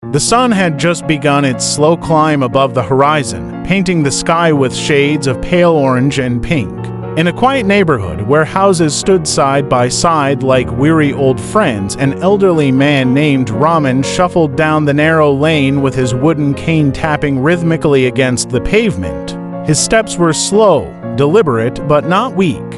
The sun had just begun its slow climb above the horizon, painting the sky with shades of pale orange and pink. In a quiet neighborhood where houses stood side by side like weary old friends, an elderly man named Rahman shuffled down the narrow lane with his wooden cane tapping rhythmically against the pavement. His steps were slow, deliberate, but not weak.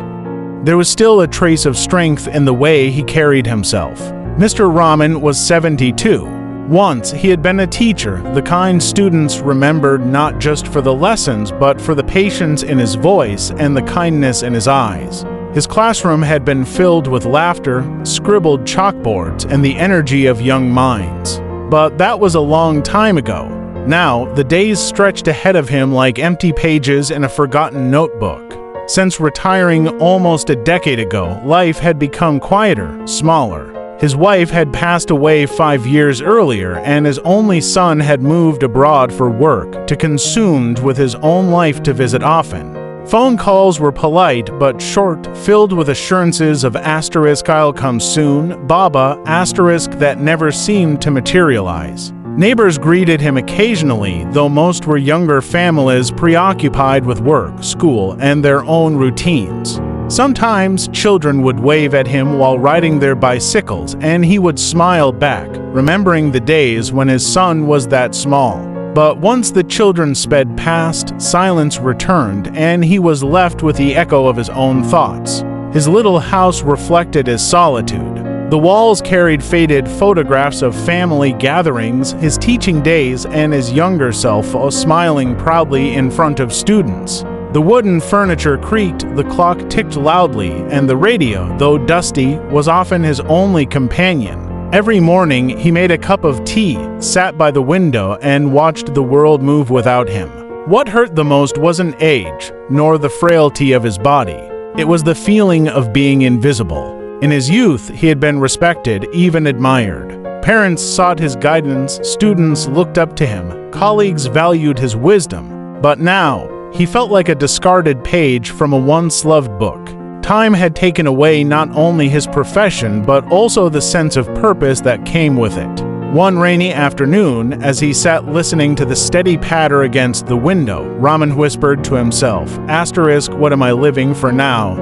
There was still a trace of strength in the way he carried himself. Mr. Rahman was 72. Once he had been a teacher, the kind students remembered not just for the lessons, but for the patience in his voice and the kindness in his eyes. His classroom had been filled with laughter, scribbled chalkboards, and the energy of young minds. But that was a long time ago. Now, the days stretched ahead of him like empty pages in a forgotten notebook. Since retiring almost a decade ago, life had become quieter, smaller. His wife had passed away 5 years earlier, and his only son had moved abroad for work, too consumed with his own life to visit often. Phone calls were polite but short, filled with assurances of "I'll come soon, Baba," that never seemed to materialize. Neighbors greeted him occasionally, though most were younger families preoccupied with work, school, and their own routines. Sometimes children would wave at him while riding their bicycles, and he would smile back, remembering the days when his son was that small. But once the children sped past, silence returned, and he was left with the echo of his own thoughts. His little house reflected his solitude. The walls carried faded photographs of family gatherings, his teaching days, and his younger self smiling proudly in front of students. The wooden furniture creaked, the clock ticked loudly, and the radio, though dusty, was often his only companion. Every morning, he made a cup of tea, sat by the window, and watched the world move without him. What hurt the most wasn't age, nor the frailty of his body. It was the feeling of being invisible. In his youth, he had been respected, even admired. Parents sought his guidance, students looked up to him, colleagues valued his wisdom. But now, he felt like a discarded page from a once-loved book. Time had taken away not only his profession, but also the sense of purpose that came with it. One rainy afternoon, as he sat listening to the steady patter against the window, Rahman whispered to himself, "What am I living for now?"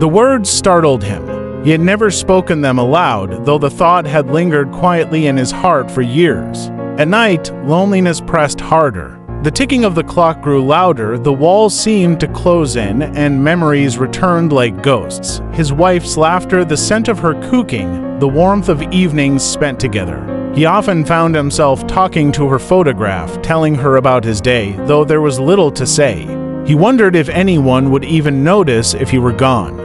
The words startled him. He had never spoken them aloud, though the thought had lingered quietly in his heart for years. At night, loneliness pressed harder. The ticking of the clock grew louder, the walls seemed to close in, and memories returned like ghosts. His wife's laughter, the scent of her cooking, the warmth of evenings spent together. He often found himself talking to her photograph, telling her about his day, though there was little to say. He wondered if anyone would even notice if he were gone.